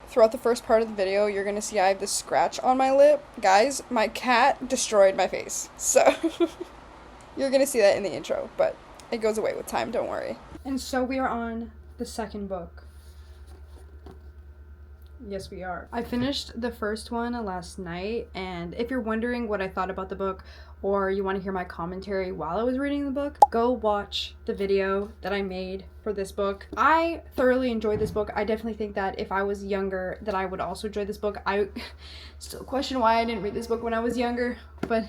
throughout the first part of the video, you're gonna see I have this scratch on my lip. Guys, my cat destroyed my face. So, you're gonna see that in the intro, but it goes away with time, don't worry. And so we are on the second book. Yes, we are. I finished the first one last night, and if you're wondering what I thought about the book, or you want to hear my commentary while I was reading the book, go watch the video that I made for this book. I thoroughly enjoyed this book. I definitely think that if I was younger, that I would also enjoy this book. I still question why I didn't read this book when I was younger, but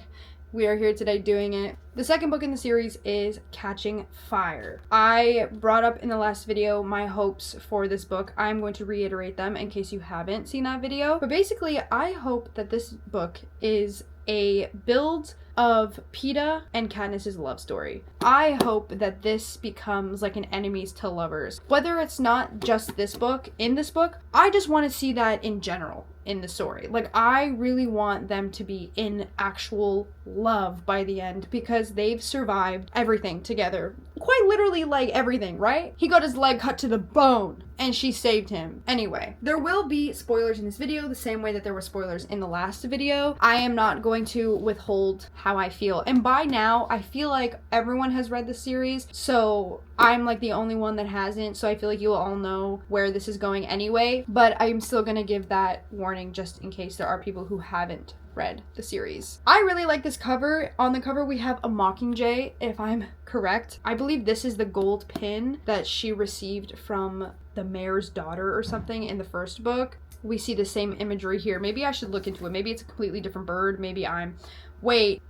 we are here today doing it. The second book in the series is Catching Fire. I brought up in the last video my hopes for this book. I'm going to reiterate them in case you haven't seen that video. But basically, I hope that this book is a build of Peeta and Katniss's love story. I hope that this becomes like an enemies to lovers. Whether it's not just this book, in this book, I just want to see that in general in the story. Like, I really want them to be in actual love by the end because they've survived everything together. Quite literally, like, everything, right? He got his leg cut to the bone and she saved him. Anyway, there will be spoilers in this video the same way that there were spoilers in the last video. I am not going to withhold how I feel. And by now, I feel like everyone has read the series, so I'm like the only one that hasn't, so I feel like you will all know where this is going anyway, but I'm still gonna give that warning just in case there are people who haven't read the series. I really like this cover. On the cover we have a mockingjay, if I'm correct. I believe this is the gold pin that she received from the mayor's daughter or something in the first book. We see the same imagery here. Maybe I should look into it. Maybe it's a completely different bird. Maybe I'm... Wait,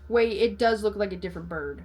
it does look like a different bird.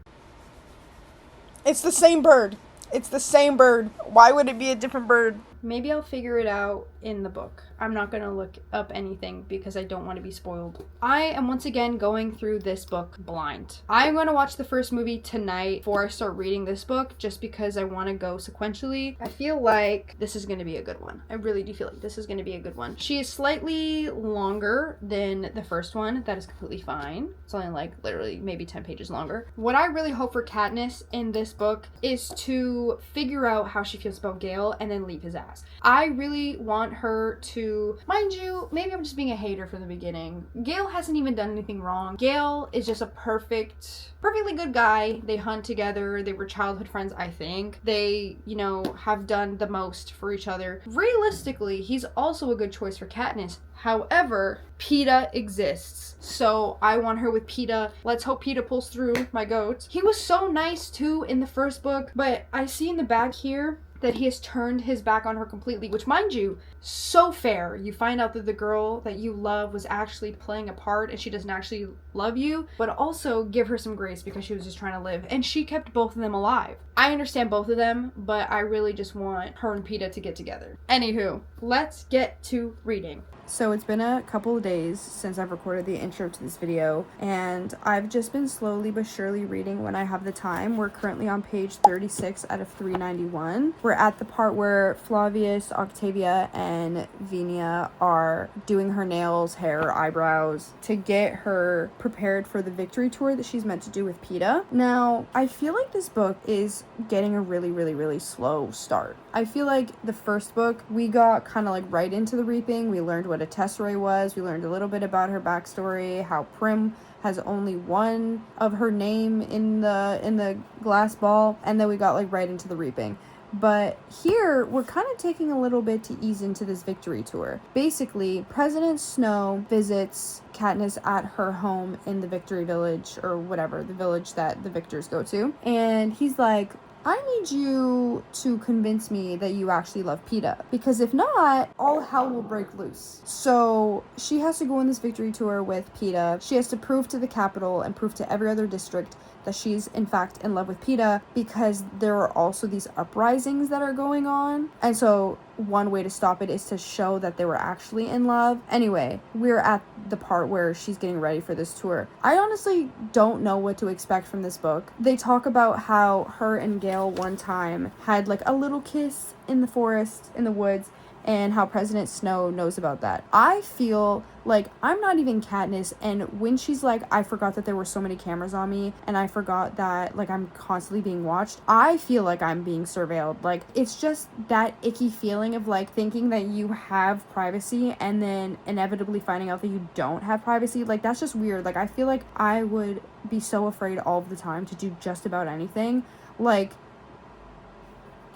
It's the same bird. It's the same bird. Why would it be a different bird? Maybe I'll figure it out in the book. I'm not gonna look up anything because I don't want to be spoiled. I am once again going through this book blind. I'm going to watch the first movie tonight before I start reading this book just because I want to go sequentially. I feel like this is going to be a good one. I really do feel like this is going to be a good one. She is slightly longer than the first one. That is completely fine. It's only like literally maybe 10 pages longer. What I really hope for Katniss in this book is to figure out how she feels about Gale and then leave his ass. I really want her to, mind you, maybe I'm just being a hater from the beginning. Gale hasn't even done anything wrong. Gale is just a perfectly good guy. They hunt together. They were childhood friends, I think. They, you know, have done the most for each other. Realistically, he's also a good choice for Katniss. However, Peeta exists. So I want her with Peeta. Let's hope Peeta pulls through, my goat. He was so nice too in the first book, but I see in the back here that he has turned his back on her completely, which, mind you, so fair. You find out that the girl that you love was actually playing a part and she doesn't actually love you, but also give her some grace because she was just trying to live, and she kept both of them alive. I understand both of them, but I really just want her and Peeta to get together. Anywho, let's get to reading. So it's been a couple of days since I've recorded the intro to this video, and I've just been slowly but surely reading when I have the time. We're currently on page 36 out of 391. We're at the part where Flavius, Octavia, and Venia are doing her nails, hair, eyebrows to get her prepared for the victory tour that she's meant to do with Peeta. Now, I feel like this book is getting a really slow start. I feel like the first book, we got kind of like right into the reaping. We learned what a tesserae was. We learned a little bit about her backstory, how Prim has only one of her name in the glass ball, and then we got like right into the reaping. But here, we're kind of taking a little bit to ease into this victory tour. Basically, President Snow visits Katniss at her home in the Victory Village, or whatever, the village that the victors go to. And he's like, I need you to convince me that you actually love Peeta, because if not, all hell will break loose. So she has to go on this victory tour with Peeta. She has to prove to the capital and prove to every other district that she's in fact in love with Peeta, because there are also these uprisings that are going on. And so one way to stop it is to show that they were actually in love. Anyway, we're at the part where she's getting ready for this tour. I honestly don't know what to expect from this book. They talk about how her and Gale one time had like a little kiss in the forest, in the woods, and how President Snow knows about that. I feel like I'm not even Katniss, and when she's like, I forgot that there were so many cameras on me, and I forgot that, like, I'm constantly being watched, I feel like I'm being surveilled. Like, it's just that icky feeling of, like, thinking that you have privacy and then inevitably finding out that you don't have privacy. Like, that's just weird. Like, I feel like I would be so afraid all of the time to do just about anything. Like,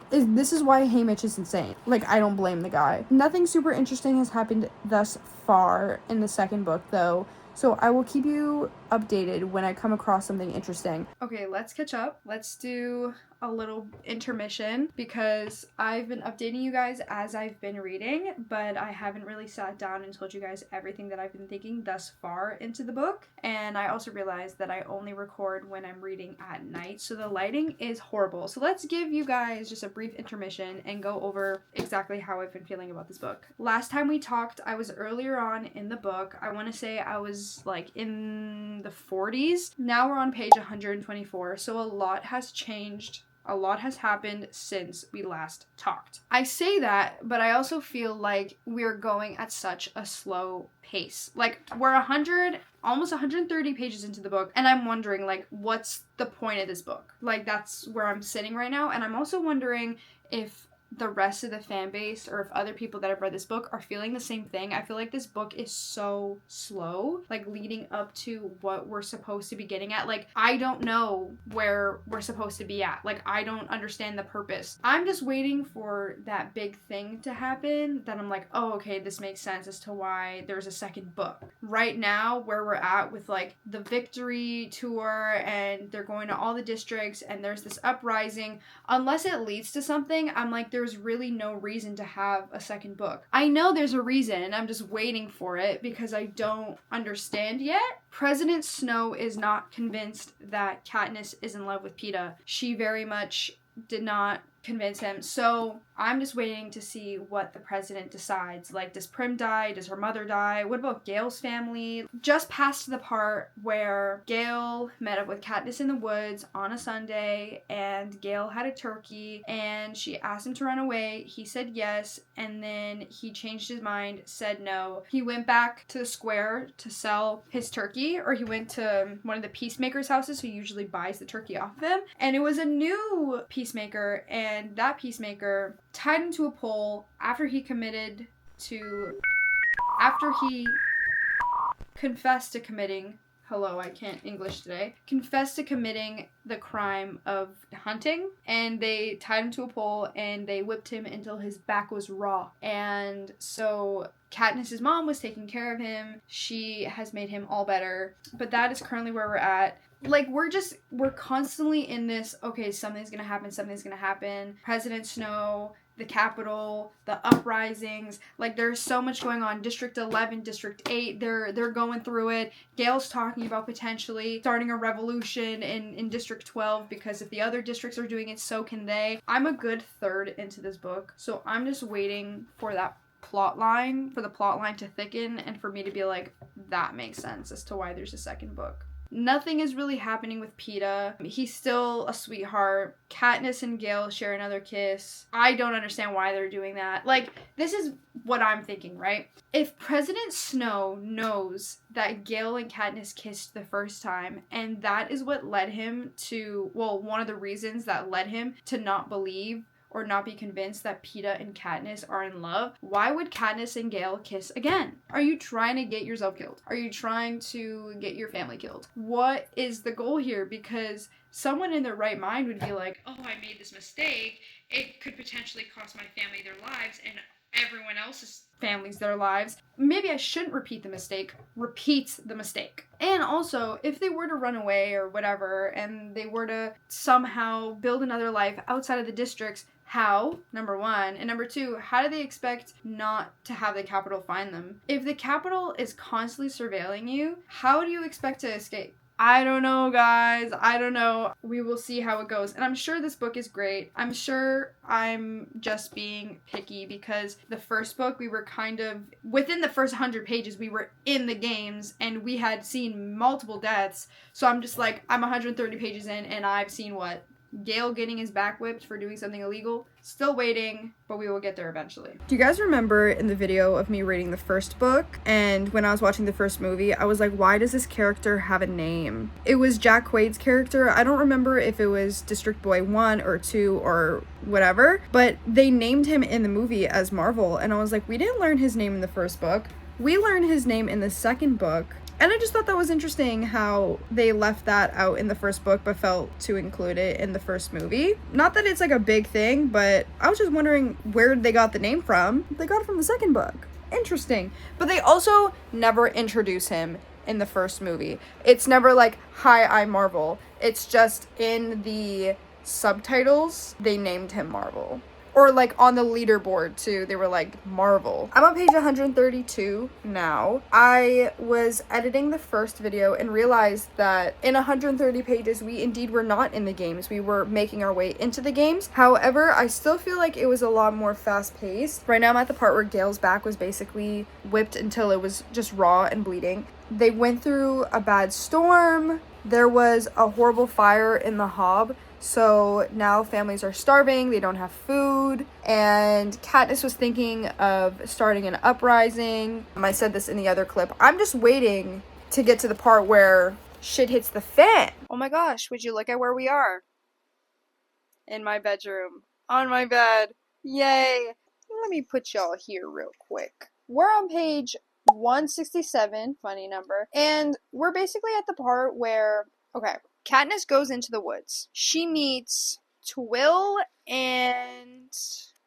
this is why Haymitch is insane. Like, I don't blame the guy. Nothing super interesting has happened thus far in the second book, though, so I will keep you updated when I come across something interesting. Okay, let's catch up. Let's do a little intermission because I've been updating you guys as I've been reading, but I haven't really sat down and told you guys everything that I've been thinking thus far into the book. And I also realized that I only record when I'm reading at night, so the lighting is horrible. So let's give you guys just a brief intermission and go over exactly how I've been feeling about this book. Last time we talked, I was earlier on in the book. I want to say I was like in the 40s. Now we're on page 124, so a lot has changed. A lot has happened since we last talked. I say that, but I also feel like we're going at such a slow pace. Like, we're almost 130 pages into the book, and I'm wondering, like, what's the point of this book? Like, that's where I'm sitting right now, and I'm also wondering if the rest of the fan base or if other people that have read this book are feeling the same thing. I feel like this book is so slow, like, leading up to what we're supposed to be getting at. Like, I don't know where we're supposed to be at. Like, I don't understand the purpose. I'm just waiting for that big thing to happen that I'm like, oh, okay, this makes sense as to why there's a second book. Right now, where we're at with, like, the victory tour and they're going to all the districts and there's this uprising, unless it leads to something, I'm like, there's really no reason to have a second book. I know there's a reason, I'm just waiting for it because I don't understand yet. President Snow is not convinced that Katniss is in love with Peeta. She very much did not convince him, so I'm just waiting to see what the president decides. Like, does Prim die? Does her mother die? What about Gale's family? Just past the part where Gale met up with Katniss in the woods on a Sunday, and Gale had a turkey, and she asked him to run away. He said yes, and then he changed his mind, said no. He went back to the square to sell his turkey, or he went to one of the peacemakers' houses who usually buys the turkey off of him, and it was a new peacemaker, and that peacemaker tied him to a pole after he confessed to committing the crime of hunting, and they tied him to a pole and they whipped him until his back was raw. And so Katniss's mom was taking care of him. She has made him all better, but that is currently where we're at. Like, we're constantly in this, okay, something's gonna happen. President Snow, the Capitol, the uprisings, like, there's so much going on. District 11, District 8, they're going through it. Gale's talking about potentially starting a revolution in District 12 because if the other districts are doing it, so can they. I'm a good third into this book, so I'm just waiting for the plot line to thicken and for me to be like, that makes sense as to why there's a second book. Nothing is really happening with Peeta. He's still a sweetheart. Katniss and Gale share another kiss. I don't understand why they're doing that. Like, this is what I'm thinking, right? If President Snow knows that Gale and Katniss kissed the first time, and that is what led him to, well, one of the reasons that led him to not believe or not be convinced that Peeta and Katniss are in love, why would Katniss and Gale kiss again? Are you trying to get yourself killed? Are you trying to get your family killed? What is the goal here? Because someone in their right mind would be like, oh, I made this mistake. It could potentially cost my family their lives and everyone else's families their lives. Maybe I shouldn't repeat the mistake. Repeat the mistake. And also, if they were to run away or whatever, and they were to somehow build another life outside of the districts, how? Number one. And number two, how do they expect not to have the Capitol find them? If the Capitol is constantly surveilling you, how do you expect to escape? I don't know, guys. I don't know. We will see how it goes. And I'm sure this book is great. I'm sure I'm just being picky because the first book, we were kind of, within the first 100 pages, we were in the games and we had seen multiple deaths. So I'm just like, I'm 130 pages in and I've seen what? Gale getting his back whipped for doing something illegal. Still waiting, but we will get there eventually. Do you guys remember in the video of me reading the first book, and when I was watching the first movie, I was like, why does this character have a name? It was Jack Quaid's character. I don't remember if it was District Boy 1 or 2 or whatever, but they named him in the movie as Marvel, and I was like, we didn't learn his name in the first book. We learned his name in the second book. And I just thought that was interesting how they left that out in the first book but felt to include it in the first movie. Not that it's like a big thing, but I was just wondering where they got the name from. They got it from the second book. Interesting. But they also never introduce him in the first movie. It's never like, hi, I'm Marvel. It's just in the subtitles, they named him Marvel. Or like on the leaderboard too, they were like Marvel. I'm on page 132 now. I was editing the first video and realized that in 130 pages, we indeed were not in the games. We were making our way into the games. However, I still feel like it was a lot more fast paced. Right now I'm at the part where Gale's back was basically whipped until it was just raw and bleeding. They went through a bad storm. There was a horrible fire in the Hob. So now families are starving, they don't have food, and Katniss was thinking of starting an uprising. I said this in the other clip. I'm just waiting to get to the part where shit hits the fan. Oh my gosh, would you look at where we are? In my bedroom. On my bed. Yay. Let me put y'all here real quick. We're on page 167, funny number, and we're basically at the part where, okay, Katniss goes into the woods. She meets Twill and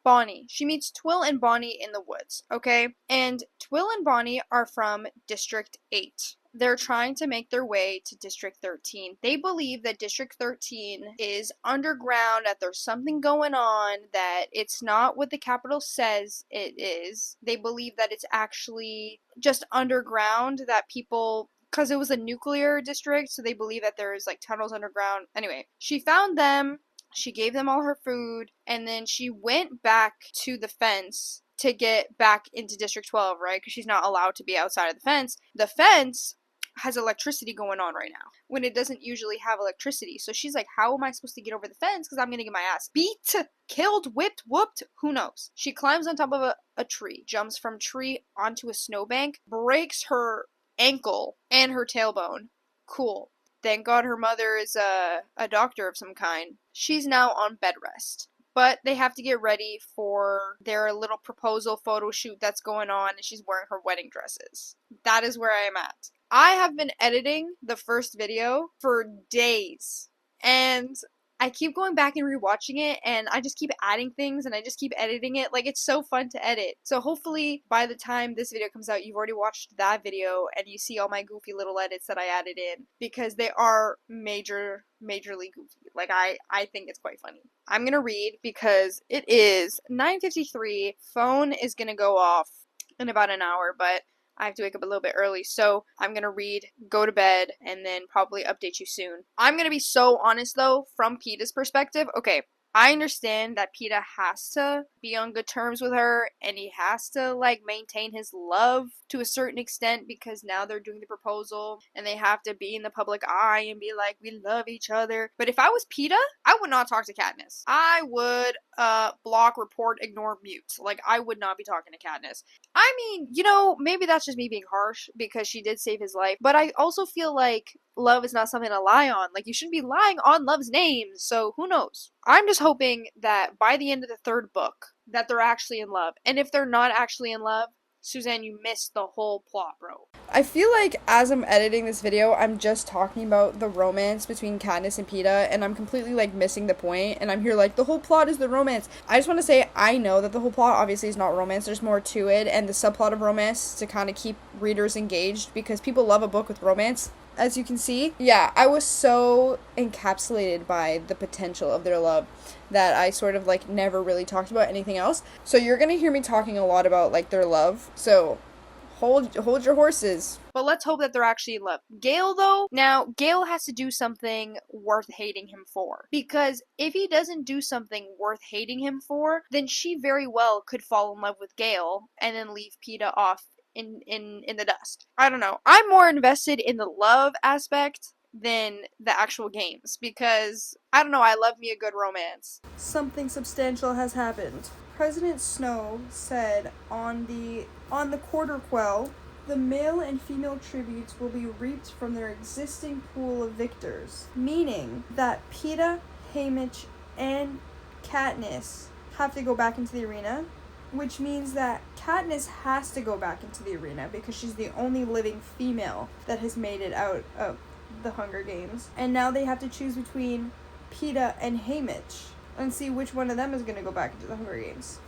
Bonnie. She meets Twill and Bonnie in the woods, okay? And Twill and Bonnie are from District 8. They're trying to make their way to District 13. They believe that District 13 is underground, that there's something going on, that it's not what the capital says it is. They believe that it's actually just underground, that people... because it was a nuclear district, so they believe that there's like tunnels underground. Anyway, she found them, she gave them all her food, and then she went back to the fence to get back into District 12, right? Because she's not allowed to be outside of the fence. The fence has electricity going on right now, when it doesn't usually have electricity. So she's like, how am I supposed to get over the fence? Because I'm going to get my ass beat, killed, whipped, whooped, who knows? She climbs on top of a tree, jumps from tree onto a snowbank, breaks her ankle and her tailbone. Cool. Thank God her mother is a doctor of some kind. She's now on bed rest. But they have to get ready for their little proposal photo shoot that's going on, and she's wearing her wedding dresses. That is where I am at. I have been editing the first video for days, and I keep going back and rewatching it, and I just keep adding things, and I just keep editing it. Like, it's so fun to edit. So hopefully, by the time this video comes out, you've already watched that video, and you see all my goofy little edits that I added in, because they are majorly goofy. Like, I think it's quite funny. I'm gonna read, because it is 9:53. Phone is gonna go off in about an hour, but I have to wake up a little bit early, so I'm gonna read, go to bed, and then probably update you soon. I'm gonna be so honest, though, from Peeta's perspective. Okay, I understand that Peeta has to be on good terms with her, and he has to, like, maintain his love to a certain extent, because now they're doing the proposal, and they have to be in the public eye and be like, we love each other. But if I was Peeta, I would not talk to Katniss. I would, block, report, ignore, mute. Like, I would not be talking to Katniss. I mean, you know, maybe that's just me being harsh, because she did save his life, but I also feel like love is not something to lie on. Like, you shouldn't be lying on love's name, so who knows? I'm just hoping that by the end of the third book, that they're actually in love. And if they're not actually in love, Suzanne, you missed the whole plot, bro. I feel like as I'm editing this video, I'm just talking about the romance between Katniss and Peeta, and I'm completely, like, missing the point, and I'm here like, the whole plot is the romance. I just want to say, I know that the whole plot obviously is not romance, there's more to it, and the subplot of romance to kind of keep readers engaged, because people love a book with romance, as you can see. Yeah, I was so encapsulated by the potential of their love that I sort of, like, never really talked about anything else. So you're gonna hear me talking a lot about, like, their love, so hold your horses. But let's hope that they're actually in love. Gale, though, now, Gale has to do something worth hating him for. Because if he doesn't do something worth hating him for, then she very well could fall in love with Gale and then leave Peeta off in the dust. I don't know. I'm more invested in the love aspect than the actual games, because I don't know, I love me a good romance. Something substantial has happened. President Snow said on the quarter quell, the male and female tributes will be reaped from their existing pool of victors, meaning that Peeta, Haymitch, and Katniss have to go back into the arena, which means that Katniss has to go back into the arena because she's the only living female that has made it out of the Hunger Games. And now they have to choose between Peeta and Haymitch and see which one of them is going to go back into the Hunger Games.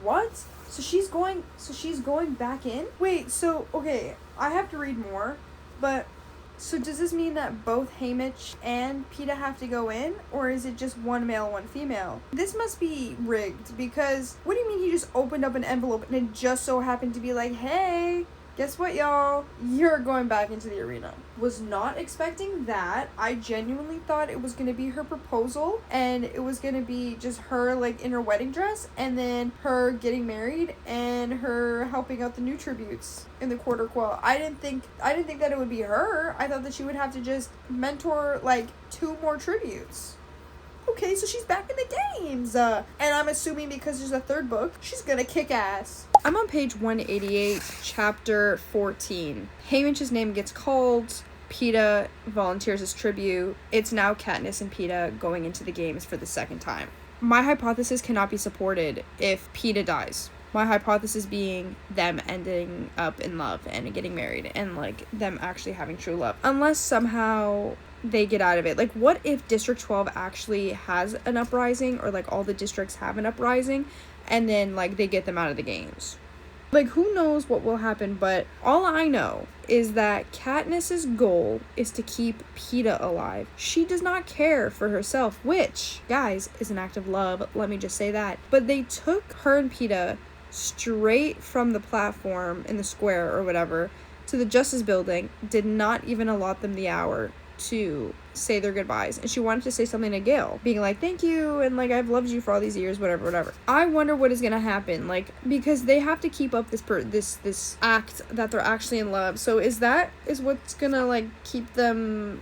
What? So she's going back in? Wait, so, okay, I have to read more, but so does this mean that both Haymitch and Peeta have to go in, or is it just one male, one female? This must be rigged, because what do you mean he just opened up an envelope and it just so happened to be like, hey, guess what, y'all? You're going back into the arena. Was not expecting that. I genuinely thought it was going to be her proposal, and it was going to be just her, like, in her wedding dress, and then her getting married, and her helping out the new tributes in the quarter quell. I didn't think that it would be her. I thought that she would have to just mentor, like, 2 more tributes. Okay, so she's back in the games. And I'm assuming because there's a 3rd book, she's gonna kick ass. I'm on page 188, chapter 14. Haymitch's name gets called. Peeta volunteers as tribute. It's now Katniss and Peeta going into the games for the 2nd time. My hypothesis cannot be supported if Peeta dies. My hypothesis being them ending up in love and getting married and, like, them actually having true love. Unless somehow they get out of it. Like, what if District 12 actually has an uprising, or, like, all the districts have an uprising, and then, like, they get them out of the games? Like, who knows what will happen, but all I know is that Katniss's goal is to keep Peeta alive. She does not care for herself, which, guys, is an act of love, let me just say that. But they took her and Peeta straight from the platform in the square or whatever to the Justice Building, did not even allot them the hour to say their goodbyes, and she wanted to say something to Gale, being like, thank you, and, like, I've loved you for all these years, whatever. I wonder what is gonna happen, like, because they have to keep up this act that they're actually in love. So is what's gonna, like, keep them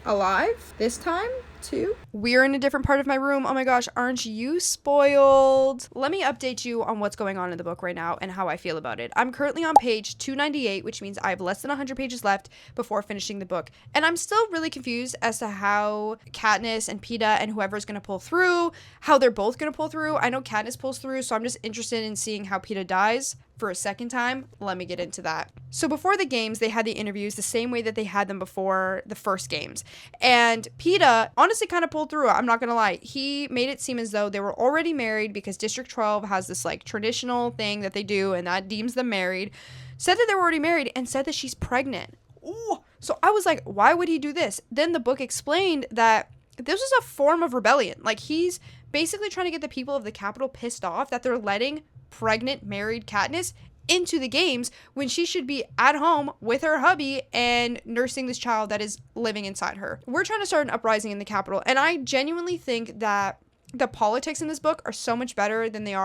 alive this time too? We're in a different part of my room. Oh my gosh, aren't you spoiled? Let me update you on what's going on in the book right now and how I feel about it. I'm currently on page 298, which means I have less than 100 pages left before finishing the book. And I'm still really confused as to how Katniss and Peeta and whoever's going to pull through, how they're both going to pull through. I know Katniss pulls through, so I'm just interested in seeing how Peeta dies for a 2nd time. Let me get into that. So before the games, they had the interviews the same way that they had them before the first games. And Peeta honestly kind of pulled through. I'm not gonna lie. He made it seem as though they were already married, because District 12 has this, like, traditional thing that they do, and that deems them married. Said that they were already married, and said that she's pregnant. Ooh. So I was like, why would he do this? Then the book explained that this was a form of rebellion. Like, he's basically trying to get the people of the capital pissed off that they're letting pregnant, married Katniss into the games when she should be at home with her hubby and nursing this child that is living inside her. We're trying to start an uprising in the capital, and I genuinely think that the politics in this book are so much better than they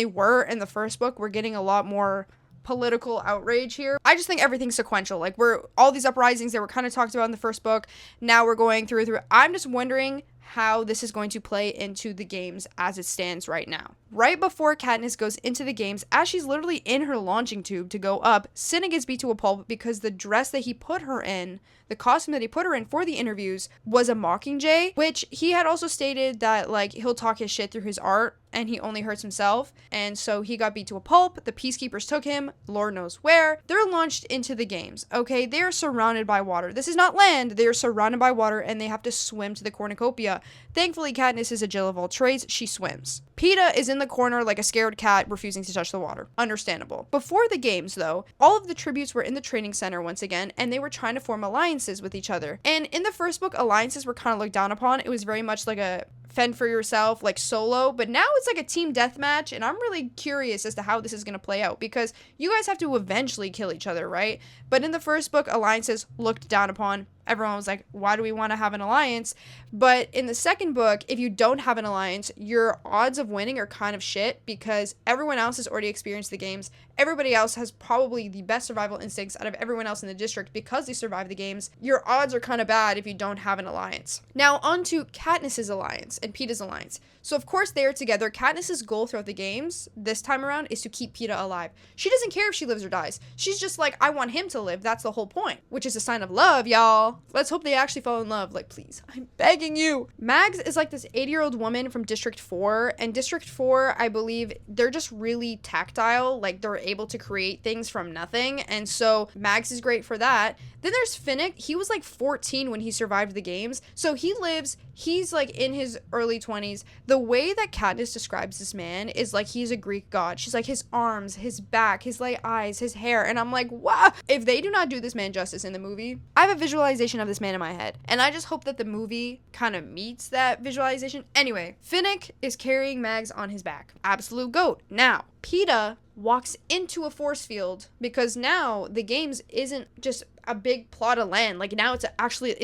were in the first book. We're getting a lot more political outrage here. I just think everything's sequential. Like, all these uprisings that were kind of talked about in the first book, now we're going through. I'm just wondering how this is going to play into the games as it stands right now. Right before Katniss goes into the games, as she's literally in her launching tube to go up, Cinna gets beat to a pulp because the dress that he put her in, the costume that he put her in for the interviews, was a mockingjay, which he had also stated that, like, he'll talk his shit through his art and he only hurts himself, and so he got beat to a pulp. The peacekeepers took him, Lord knows where. They're launched into the games, okay? They are surrounded by water. This is not land. They are surrounded by water, and they have to swim to the cornucopia. Thankfully, Katniss is a Jill of all trades. She swims. Peeta is in the corner like a scared cat, refusing to touch the water. Understandable. Before the games, though, all of the tributes were in the training center once again, and they were trying to form alliances with each other. And in the first book, alliances were kind of looked down upon. It was very much like a fend for yourself, like solo, but now it's like a team deathmatch, and I'm really curious as to how this is going to play out, because you guys have to eventually kill each other, right? But in the first book, alliances looked down upon. everyone was like, why do we want to have an alliance? But in the second book, if you don't have an alliance, your odds of winning are kind of shit because everyone else has already experienced the games. Everybody else has probably the best survival instincts out of everyone else in the district because they survived the games. Your odds are kind of bad if you don't have an alliance. Now on to Katniss's alliance and Peeta's alliance. So of course they are together. Katniss's goal throughout the games this time around is to keep Peeta alive. She doesn't care if she lives or dies. She's just like, I want him to live. That's the whole point, which is a sign of love, y'all. Let's hope they actually fall in love. Like, please, I'm begging you. Mags is like this 80-year-old woman from District 4, and District 4, I believe, they're just really tactile. Like, they're able to create things from nothing, and so Mags is great for that. Then there's Finnick. He was like 14 when he survived the games, so he's like in his early 20s. The way that Katniss describes this man is like he's a Greek god. She's like, his arms, his back, his like eyes, his hair, and I'm like, wow. If they do not do this man justice in the movie, I have a visualization of this man in my head, and I just hope that the movie kind of meets that visualization. Anyway, Finnick is carrying Mags on his back. Absolute goat. Now, Peeta walks into a force field because now the games isn't just a big plot of land. Like, now it's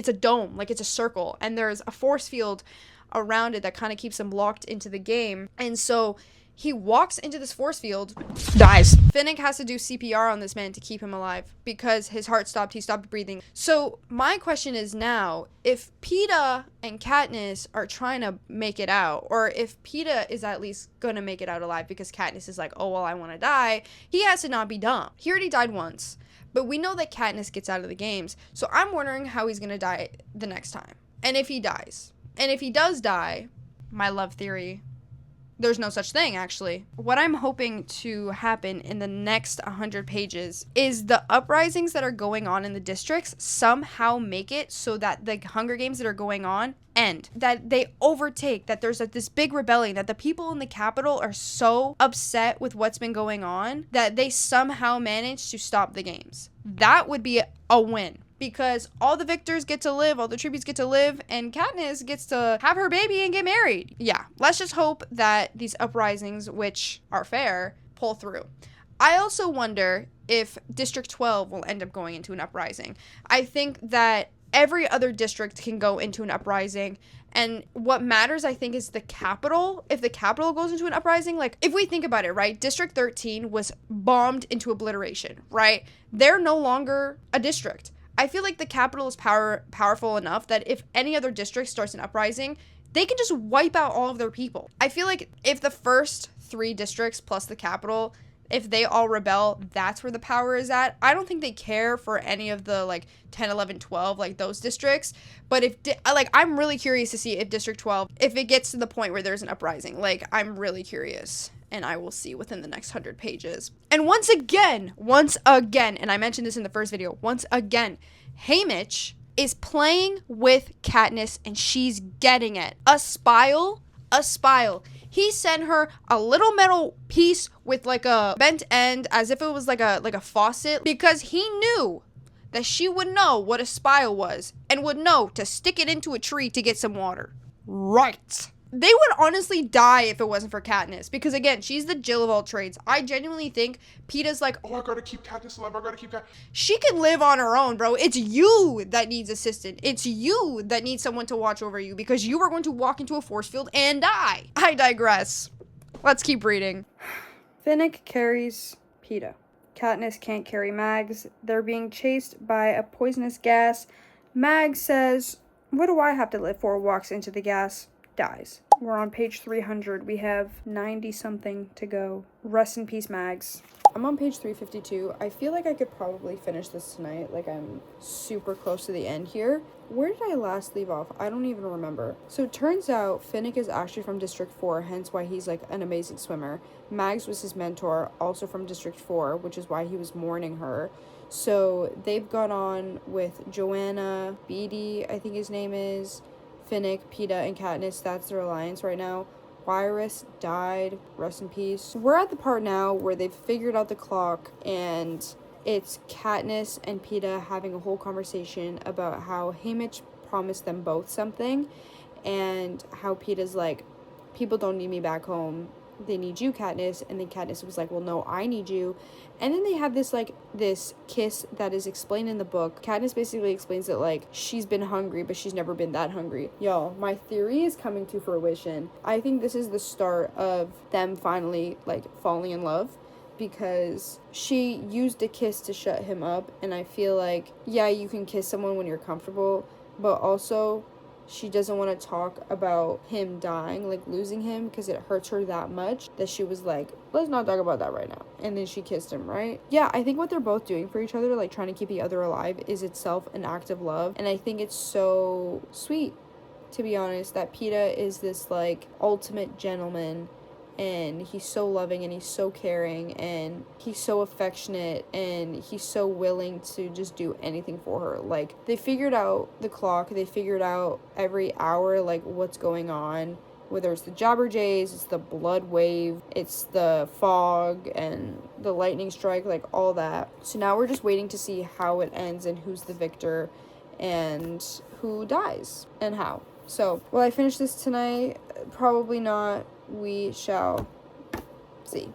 a dome, like it's a circle, and there's a force field around it that kind of keeps him locked into the game. And so he walks into this force field, dies. Finnick has to do CPR on this man to keep him alive because his heart stopped, he stopped breathing. So my question is now, if Peeta and Katniss are trying to make it out, or if Peeta is at least gonna make it out alive because Katniss is like, oh, well, I want to die, he has to not be dumb. He already died once, but we know that Katniss gets out of the games, so I'm wondering how he's gonna die the next time, and if he dies. And if he does die, my love theory, there's no such thing, actually. What I'm hoping to happen in the next 100 pages is the uprisings that are going on in the districts somehow make it so that the Hunger Games that are going on end. That they overtake, that there's this big rebellion, that the people in the capital are so upset with what's been going on that they somehow manage to stop the games. That would be a win. Because all the victors get to live, all the tributes get to live, and Katniss gets to have her baby and get married. Yeah, let's just hope that these uprisings, which are fair, pull through. I also wonder if District 12 will end up going into an uprising. I think that every other district can go into an uprising, and what matters, I think, is the capital. If the capital goes into an uprising, like, if we think about it, right, District 13 was bombed into obliteration, right? They're no longer a district. I feel like the capital is powerful enough that if any other district starts an uprising, they can just wipe out all of their people. I feel like if the first 3 districts plus the capital, if they all rebel, that's where the power is at. I don't think they care for any of the, like, 10, 11, 12, like, those districts. But if, I'm really curious to see if District 12, if it gets to the point where there's an uprising. Like, I'm really curious. And I will see within the next 100 pages. And once again, and I mentioned this in the first video, once again, Haymitch is playing with Katniss and she's getting it. A spile. He sent her a little metal piece with like a bent end as if it was like a faucet because he knew that she would know what a spile was and would know to stick it into a tree to get some water. Right. They would honestly die if it wasn't for Katniss. Because, again, she's the Jill of all trades. I genuinely think Peeta's like, oh, I gotta keep Katniss alive. She can live on her own, bro. It's you that needs assistance. It's you that needs someone to watch over you. Because you are going to walk into a force field and die. I digress. Let's keep reading. Finnick carries Peeta. Katniss can't carry Mags. They're being chased by a poisonous gas. Mags says, what do I have to live for? Walks into the gas. Dies. We're on page 300. We have 90 something to go. Rest in peace, Mags. I'm on page 352. I feel like I could probably finish this tonight. Like, I'm super close to the end here. Where did I last leave off? I don't even remember. So it turns out Finnick is actually from District 4, hence why he's like an amazing swimmer. Mags was his mentor, also from District 4, which is why he was mourning her. So they've gone on with Joanna, Beatty, I think his name is, Finnick, Peeta, and Katniss. That's their alliance right now. Wyrus died. Rest in peace. We're at the part now where they've figured out the clock, and it's Katniss and Peeta having a whole conversation about how Haymitch promised them both something, and how Peeta's like, people don't need me back home. they need you, Katniss. And then Katniss was like, well, no, I need you. And then they have this, like, this kiss that is explained in the book. Katniss basically explains that, like, she's been hungry, but she's never been that hungry. Y'all, my theory is coming to fruition. I think this is the start of them finally, like, falling in love, because she used a kiss to shut him up. And I feel like, yeah, you can kiss someone when you're comfortable, but also she doesn't want to talk about him dying, like losing him, because it hurts her that much that she was like, let's not talk about that right now. And then she kissed him, right? Yeah, I think what they're both doing for each other, like trying to keep the other alive, is itself an act of love. And I think it's so sweet, to be honest, that Peeta is this, like, ultimate gentleman, and he's so loving, and he's so caring, and he's so affectionate, and he's so willing to just do anything for her. Like, they figured out the clock, they figured out every hour, like, what's going on, whether it's the Jabberjays, it's the blood wave, it's the fog, and the lightning strike, like, all that. So now we're just waiting to see how it ends, and who's the victor, and who dies, and how. So, will I finish this tonight? Probably not. We shall see.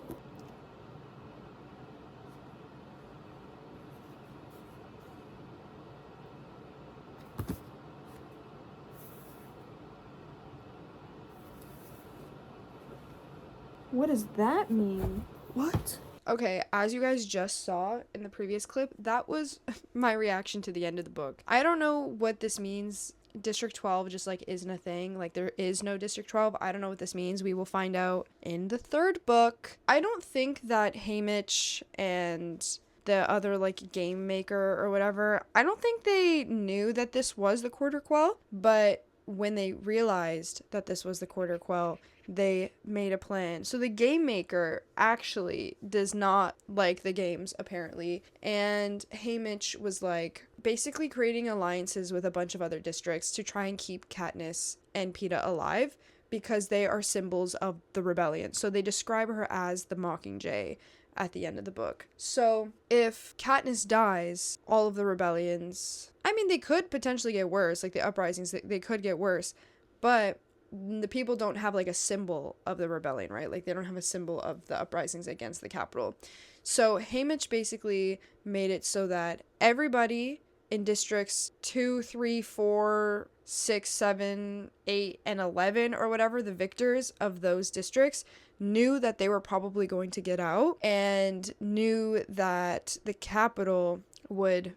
What does that mean? What? Okay, as you guys just saw in the previous clip, that was my reaction to the end of the book. I don't know what this means. District 12 just, like, isn't a thing. Like, there is no District 12. I don't know what this means. We will find out in the third book. I don't think that Haymitch and the other, like, game maker or whatever, I don't think they knew that this was the Quarter Quell, but when they realized that this was the Quarter Quell, they made a plan. So the game maker actually does not like the games, apparently, and Haymitch was, like, basically creating alliances with a bunch of other districts to try and keep Katniss and Peeta alive, because they are symbols of the rebellion. So they describe her as the Mockingjay at the end of the book. So if Katniss dies, all of the rebellions, I mean, they could potentially get worse, like the uprisings, they could get worse, but the people don't have, like, a symbol of the rebellion, right? Like, they don't have a symbol of the uprisings against the Capitol. So Haymitch basically made it so that everybody in districts 2, 3, 4, 6, 7, 8, and 11, or whatever, the victors of those districts, knew that they were probably going to get out, and knew that the Capitol would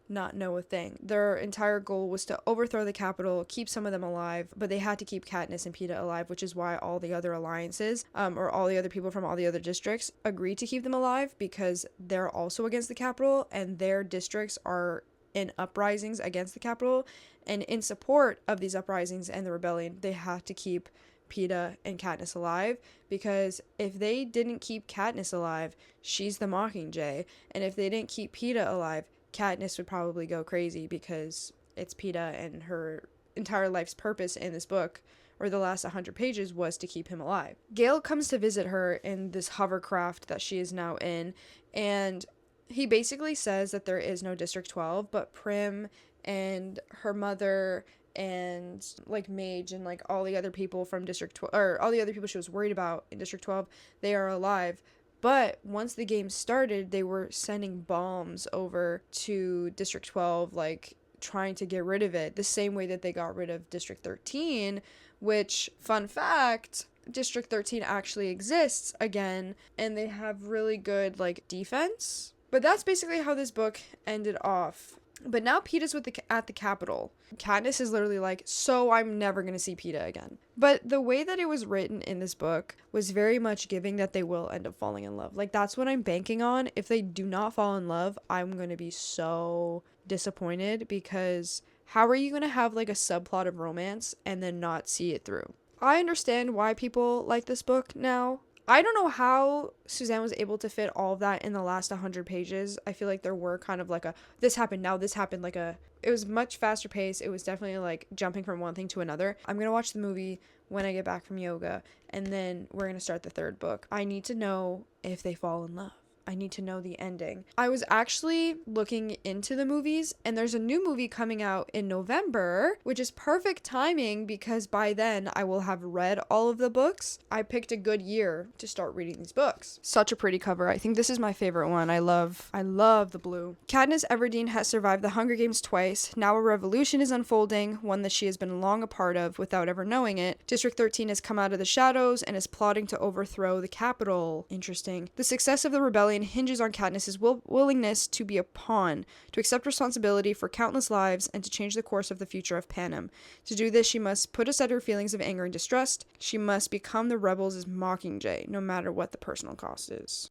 not know a thing. Their entire goal was to overthrow the Capitol, keep some of them alive, but they had to keep Katniss and Peeta alive, which is why all the other alliances, or all the other people from all the other districts, agreed to keep them alive, because they're also against the Capitol, and their districts are in uprisings against the Capitol, and in support of these uprisings and the rebellion, they have to keep Peeta and Katniss alive, because if they didn't keep Katniss alive, she's the Mockingjay, and if they didn't keep Peeta alive, Katniss would probably go crazy, because it's Peeta, and her entire life's purpose in this book, or the last 100 pages, was to keep him alive. Gale comes to visit her in this hovercraft that she is now in, and he basically says that there is no District 12, but Prim and her mother and, like, Mage and, like, all the other people from District 12, or all the other people she was worried about in District 12, they are alive. But once the game started, they were sending bombs over to District 12, like, trying to get rid of it, the same way that they got rid of District 13, which, fun fact, District 13 actually exists again, and they have really good, like, defense. But that's basically how this book ended off. But now Peeta's at the Capitol. Katniss is literally like, so I'm never going to see Peeta again. But the way that it was written in this book was very much giving that they will end up falling in love. Like, that's what I'm banking on. If they do not fall in love, I'm going to be so disappointed, because how are you going to have, like, a subplot of romance and then not see it through? I understand why people like this book now. I don't know how Suzanne was able to fit all of that in the last 100 pages. I feel like there were kind of like a, this happened, now this happened, like a, it was much faster paced. It was definitely like jumping from one thing to another. I'm going to watch the movie when I get back from yoga, and then we're going to start the third book. I need to know if they fall in love. I need to know the ending. I was actually looking into the movies, and there's a new movie coming out in November, which is perfect timing because by then I will have read all of the books. I picked a good year to start reading these books. Such a pretty cover. I think this is my favorite one. I love the blue. Katniss Everdeen has survived the Hunger Games twice. Now a revolution is unfolding, one that she has been long a part of without ever knowing it. District 13 has come out of the shadows and is plotting to overthrow the capital. Interesting. The success of the rebellion hinges on Katniss's willingness to be a pawn, to accept responsibility for countless lives, and to change the course of the future of Panem. To do this, she must put aside her feelings of anger and distrust. She must become the rebels' mockingjay, no matter what the personal cost is.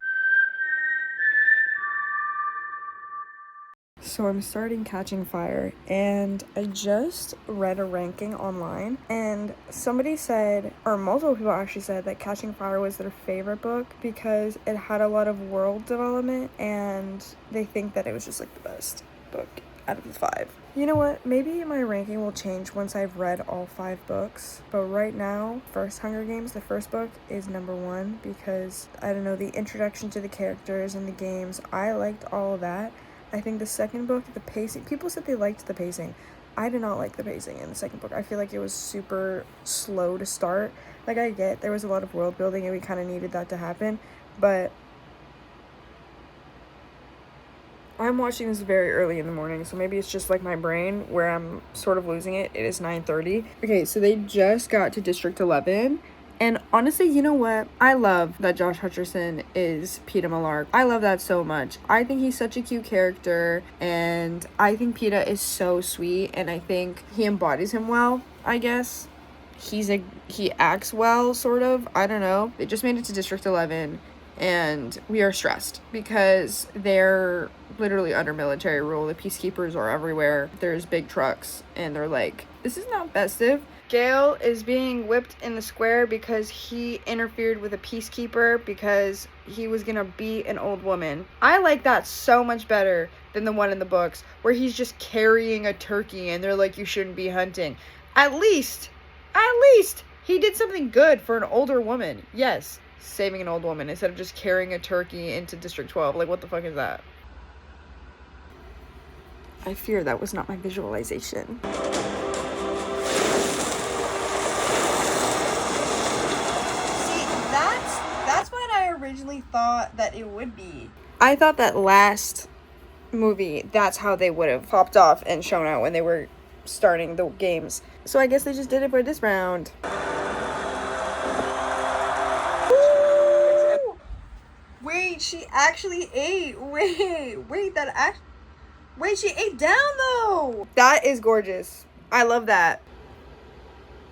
So I'm starting Catching Fire, and I just read a ranking online, and somebody said, or multiple people actually said, that Catching Fire was their favorite book because it had a lot of world development, and they think that it was just like the best book out of the 5. You know what? Maybe my ranking will change once I've read all 5 books, but right now, first Hunger Games, the first book, is number 1 because, I don't know, the introduction to the characters and the games, I liked all of that. I think the second book, the pacing, people said they liked the pacing. I did not like the pacing in the second book. I feel like it was super slow to start. Like, I get there was a lot of world building and we kind of needed that to happen, but I'm watching this very early in the morning, so maybe it's just like my brain where I'm sort of losing it. It is 9:30. Okay, so they just got to District 11. And honestly, you know what? I love that Josh Hutcherson is Peeta Mellark. I love that so much. I think he's such a cute character, and I think Peeta is so sweet, and I think he embodies him well, I guess. He acts well, sort of. I don't know. They just made it to District 11, and we are stressed because they're literally under military rule. The peacekeepers are everywhere. There's big trucks, and they're like, this is not festive. Gale is being whipped in the square because he interfered with a peacekeeper because he was gonna beat an old woman. I like that so much better than the one in the books where he's just carrying a turkey and they're like, you shouldn't be hunting. At least he did something good for an older woman. Yes, saving an old woman instead of just carrying a turkey into District 12. Like, what the fuck is that? I fear that was not my visualization. That's what I originally thought that it would be. I thought that last movie, that's how they would have popped off and shown out when they were starting the games. So I guess they just did it for this round. Woo! Wait, she actually ate. Wait, she ate down though. That is gorgeous. I love that.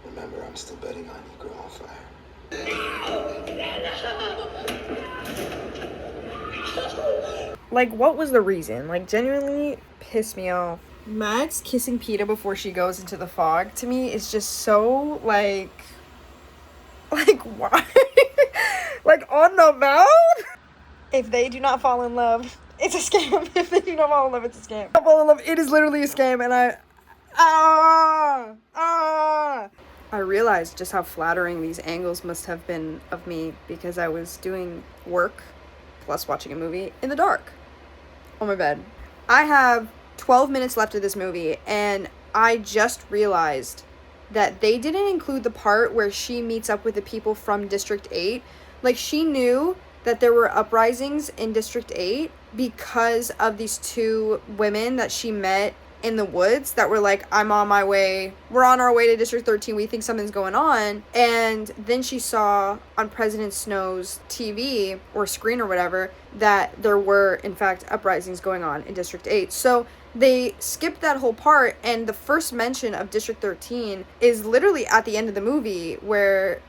Remember, I'm still betting on you, girl on fire. Like, what was the reason? Like, genuinely pissed me off. Max kissing Peeta before she goes into the fog, to me, is just so, like, why? Like, on the mouth? If they do not fall in love, it's a scam. If they do not fall in love, it's a scam. If they fall in love, it is literally a scam, and I realized just how flattering these angles must have been of me because I was doing work plus watching a movie in the dark on my bed. I have 12 minutes left of this movie, and I just realized that they didn't include the part where she meets up with the people from District 8. Like, she knew that there were uprisings in District 8 because of these 2 women that she met in the woods that were like, we're on our way to District 13, we think something's going on. And then she saw on President Snow's TV or screen or whatever that there were in fact uprisings going on in District 8. So they skipped that whole part, and the first mention of District 13 is literally at the end of the movie where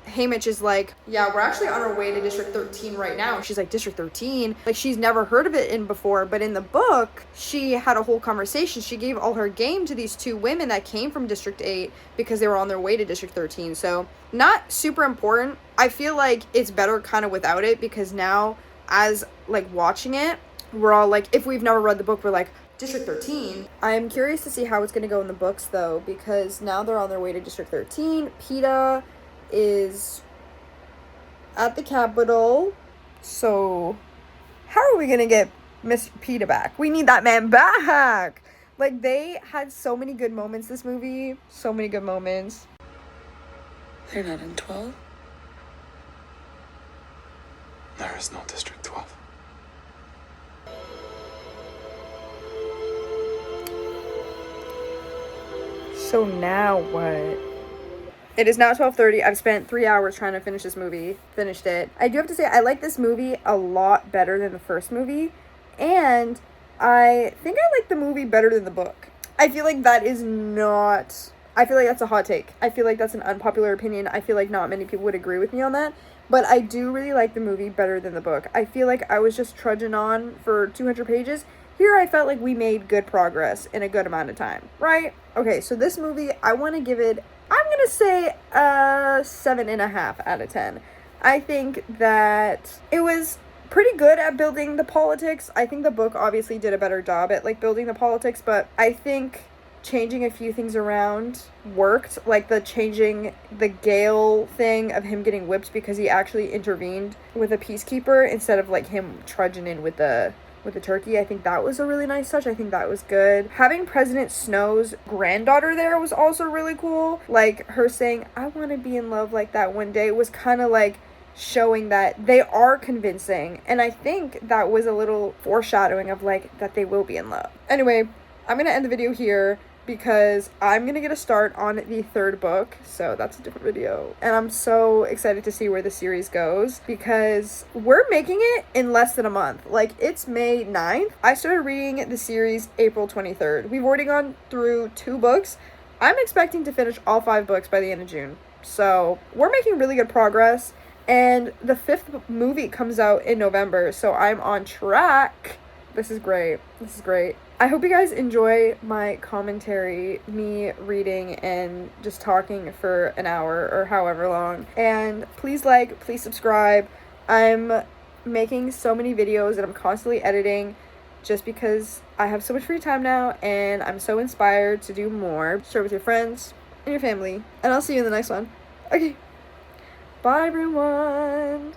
Haymitch is like, yeah, we're actually on our way to District 13 right now. And she's like, District 13? Like, she's never heard of it before, but in the book, she had a whole conversation. She gave all her game to these 2 women that came from District 8 because they were on their way to District 13. So, not super important. I feel like it's better kind of without it because now, as, like, watching it, we're all like, if we've never read the book, we're like, District 13. I'm curious to see how it's going to go in the books, though, because now they're on their way to District 13. Peeta is at the Capitol, so how are we gonna get Mr. Peter back? We need that man back. Like, they had so many good moments this movie. So many good moments. They're not in 12? There is no District 12. So now what? It is now 12:30. I've spent 3 hours trying to finish this movie. Finished it. I do have to say, I like this movie a lot better than the first movie. And I think I like the movie better than the book. I feel like that is not... I feel like that's a hot take. I feel like that's an unpopular opinion. I feel like not many people would agree with me on that. But I do really like the movie better than the book. I feel like I was just trudging on for 200 pages. Here I felt like we made good progress in a good amount of time, right? Okay, so this movie, I want to give it... I'm going to say a 7.5 out of 10. I think that it was pretty good at building the politics. I think the book obviously did a better job at, like, building the politics, but I think changing a few things around worked. Like, the changing the Gale thing of him getting whipped because he actually intervened with a peacekeeper instead of, like, him trudging in with the turkey. I think that was a really nice touch. I think that was good. Having President Snow's granddaughter there was also really cool. Like, her saying, I want to be in love like that one day, was kind of like showing that they are convincing. And I think that was a little foreshadowing of, like, that they will be in love. Anyway, I'm going to end the video here because I'm going to get a start on the third book. So that's a different video. And I'm so excited to see where the series goes because we're making it in less than a month. Like, it's May 9th. I started reading the series April 23rd. We've already gone through 2 books. I'm expecting to finish all 5 books by the end of June. So we're making really good progress. And the 5th movie comes out in November. So I'm on track. This is great. This is great. I hope you guys enjoy my commentary, me reading and just talking for an hour or however long. And please like, please subscribe. I'm making so many videos and I'm constantly editing just because I have so much free time now and I'm so inspired to do more. Share with your friends and your family. And I'll see you in the next one. Okay. Bye, everyone.